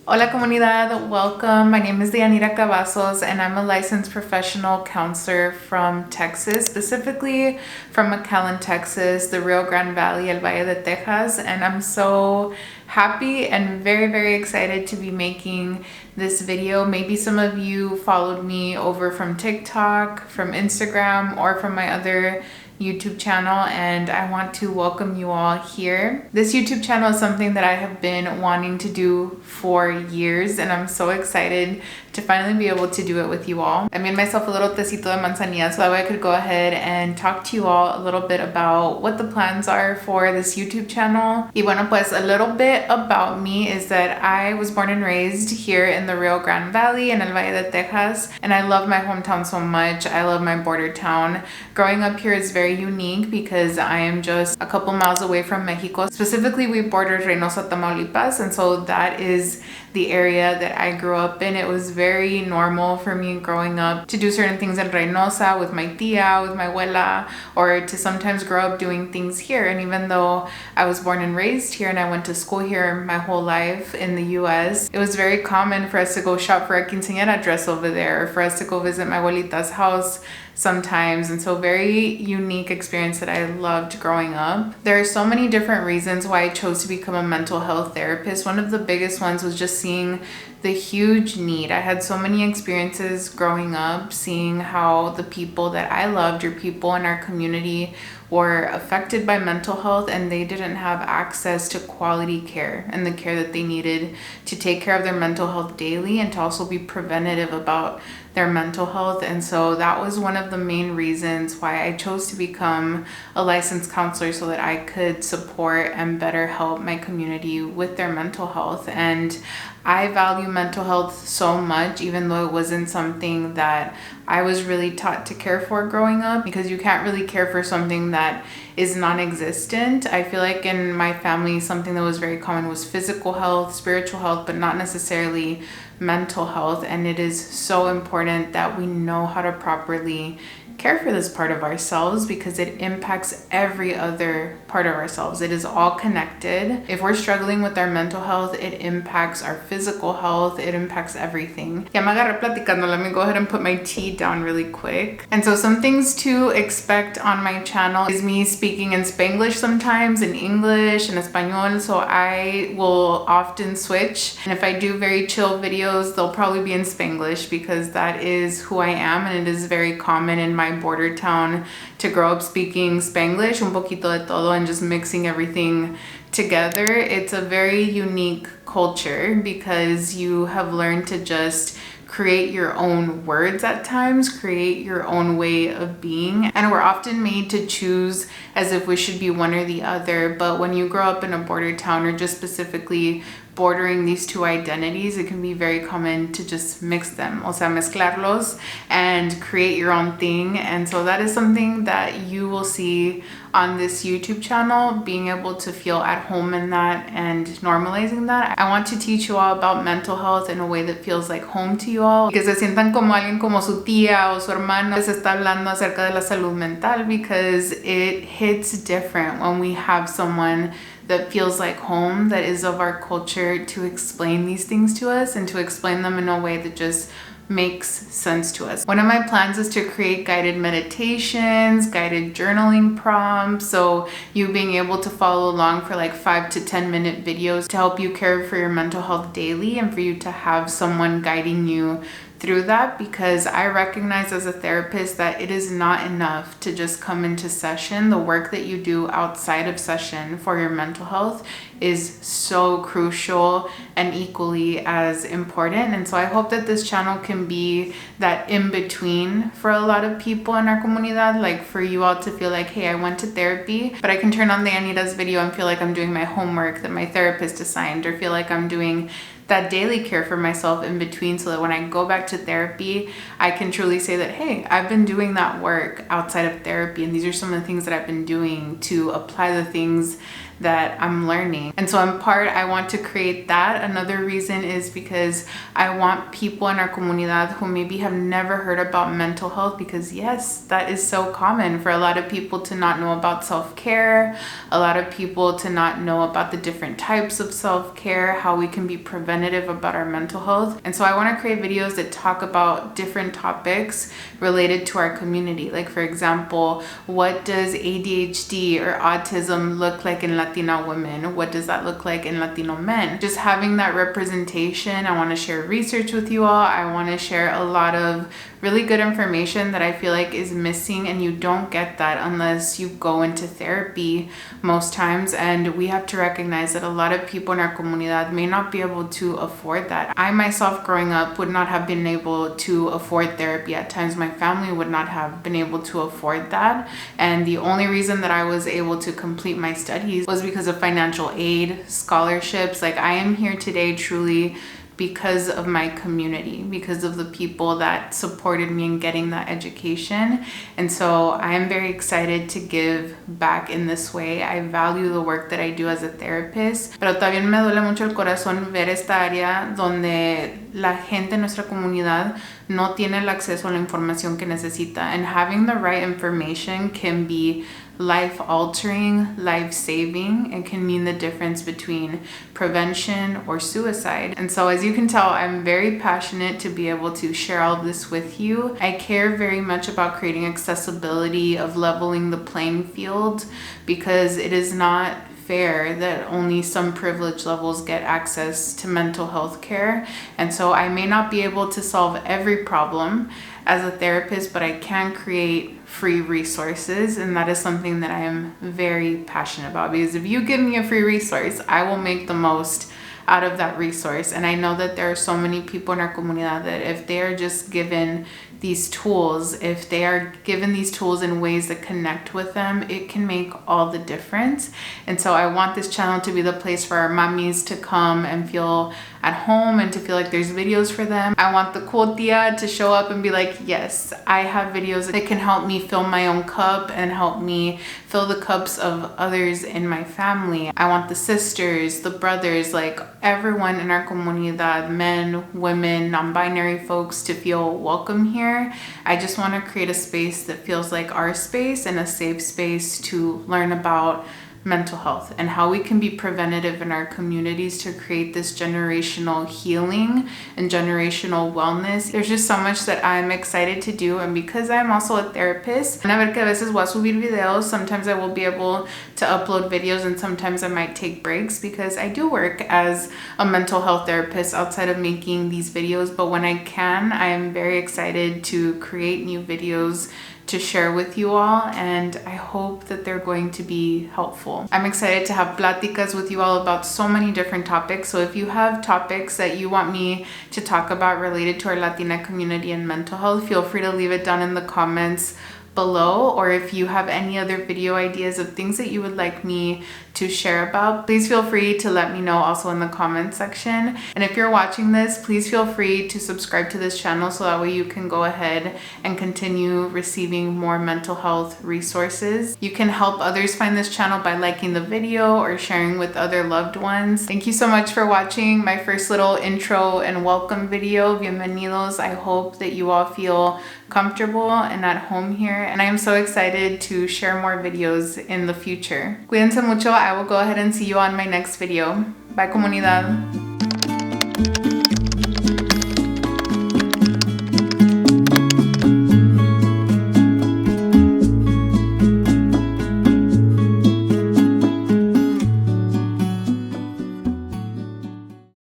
Hola comunidad, welcome. My name is Dianira Cavazos and I'm a licensed professional counselor from Texas, specifically from McAllen, Texas, the Rio Grande Valley, El Valle de Texas, and I'm so happy and very excited to be making this video. Maybe some of you followed me over from TikTok, from Instagram, or from my other YouTube channel, and I want to welcome you all here. This YouTube channel is something that I have been wanting to do for years, and I'm so excited to finally be able to do it with you all. I made myself a little tecito de manzanilla so that way I could go ahead and talk to you all a little bit about what the plans are for this YouTube channel. Y bueno, pues a little bit about me is that I was born and raised here in the Rio Grande Valley in El Valle de Texas, and I love my hometown so much. I love my border town. Growing up here is very unique because I am just a couple miles away from Mexico. Specifically, we border Reynosa, Tamaulipas, and so that is the area that I grew up in. It was very normal for me growing up to do certain things in Reynosa with my tia, with my abuela, or to sometimes grow up doing things here. And even though I was born and raised here and I went to school here my whole life in the US, it was very common for us to go shop for a quinceañera dress over there, or for us to go visit my abuelita's house sometimes. And so very unique experience that I loved growing up. There are so many different reasons why I chose to become a mental health therapist. One of the biggest ones was just seeing the huge need. I had so many experiences growing up, seeing how the people that I loved, or people in our community, were affected by mental health, and they didn't have access to quality care and the care that they needed to take care of their mental health daily and to also be preventative about their mental health. And so that was one of the main reasons why I chose to become a licensed counselor, so that I could support and better help my community with their mental health. And I value mental health so much, even though it wasn't something that I was really taught to care for growing up, because you can't really care for something that is non-existent. I feel like in my family, something that was very common was physical health, spiritual health, but not necessarily mental health. And it is so important that we know how to properly care for this part of ourselves, because it impacts every other part of ourselves. It is all connected. If we're struggling with our mental health, it impacts our physical health. It impacts everything. Ya me agarré platicando. Let me go ahead and put my tea down really quick. And so some things to expect on my channel is me speaking in Spanglish sometimes, in English, in Espanol. So I will often switch. And if I do very chill videos, they'll probably be in Spanglish, because that is who I am, and it is very common in my border town to grow up speaking Spanglish, un poquito de todo, and just mixing everything together. It's a very unique culture because you have learned to just create your own words at times, create your own way of being. And we're often made to choose as if we should be one or the other. But when you grow up in a border town, or just specifically bordering these two identities, it can be very common to just mix them, o sea, mezclarlos, and create your own thing. And so that is something that you will see on this YouTube channel, being able to feel at home in that and normalizing that. I want to teach you all about mental health in a way that feels like home to you all, que se sientan como alguien, como su tía o su hermana les está hablando acerca de la salud mental, because it hits different when we have someone that feels like home, that is of our culture, to explain these things to us and to explain them in a way that just makes sense to us. One of my plans is to create guided meditations, guided journaling prompts, so you being able to follow along for like 5 to 10 minute videos to help you care for your mental health daily, and for you to have someone guiding you through that. Because I recognize as a therapist that it is not enough to just come into session. The work that you do outside of session for your mental health is so crucial and equally as important. And so I hope that this channel can be that in between for a lot of people in our comunidad, like for you all to feel like, hey, I went to therapy, but I can turn on the Anita's video and feel like I'm doing my homework that my therapist assigned, or feel like I'm doing that daily care for myself in between, so that when I go back to therapy, I can truly say that, hey, I've been doing that work outside of therapy, and these are some of the things that I've been doing to apply the things that I'm learning. And so in part, I want to create that. Another reason is because I want people in our comunidad who maybe have never heard about mental health, because yes, that is so common for a lot of people to not know about self-care, a lot of people to not know about the different types of self-care, how we can be preventative about our mental health. And so I want to create videos that talk about different topics related to our community. Like, for example, what does ADHD or autism look like in Latina women? What does that look like in Latino men? Just having that representation. I want to share research with you all. I want to share a lot of really good information that I feel like is missing, and you don't get that unless you go into therapy most times. And we have to recognize that a lot of people in our comunidad may not be able to afford that. I myself growing up would not have been able to afford therapy. At times my family would not have been able to afford that, and the only reason that I was able to complete my studies was because of financial aid, scholarships. Like, I am here today truly because of my community, because of the people that supported me in getting that education. And so I am very excited to give back in this way. I value the work that I do as a therapist, pero también me duele mucho el corazón ver esta área donde la gente en nuestra comunidad no tiene el acceso a la información que necesita. And having the right information can be life-altering, life-saving. It can mean the difference between prevention or suicide. And so as you can tell, I'm very passionate to be able to share all of this with you. I care very much about creating accessibility, of leveling the playing field, because it is not fair that only some privilege levels get access to mental health care. And so I may not be able to solve every problem as a therapist, but I can create free resources, and that is something that I am very passionate about, because if you give me a free resource, I will make the most out of that resource. And I know that there are so many people in our comunidad that if they are just given these tools, if they are given these tools in ways that connect with them, it can make all the difference. And so I want this channel to be the place for our mommies to come and feel at home and to feel like there's videos for them. I want the cool tia to show up and be like, yes, I have videos that can help me fill my own cup and help me fill the cups of others in my family. I want the sisters, the brothers, like everyone in our comunidad, men, women, non-binary folks, to feel welcome here. I just want to create a space that feels like our space, and a safe space to learn about mental health and how we can be preventative in our communities to create this generational healing and generational wellness. There's just so much that I'm excited to do, and because I'm also a therapist, van a ver que a veces voy a subir videos. Sometimes I will be able to upload videos, and sometimes I might take breaks because I do work as a mental health therapist outside of making these videos. But when I can, I am very excited to create new videos to share with you all, and I hope that they're going to be helpful. I'm excited to have pláticas with you all about so many different topics. So if you have topics that you want me to talk about related to our Latina community and mental health, feel free to leave it down in the comments below. Or if you have any other video ideas of things that you would like me to share about, please feel free to let me know also in the comment section. And if you're watching this, please feel free to subscribe to this channel so that way you can go ahead and continue receiving more mental health resources. You can help others find this channel by liking the video or sharing with other loved ones. Thank you so much for watching my first little intro and welcome video. Bienvenidos. I hope that you all feel comfortable and at home here, and I am so excited to share more videos in the future. Cuídense mucho. I will go ahead and see you on my next video. Bye, comunidad.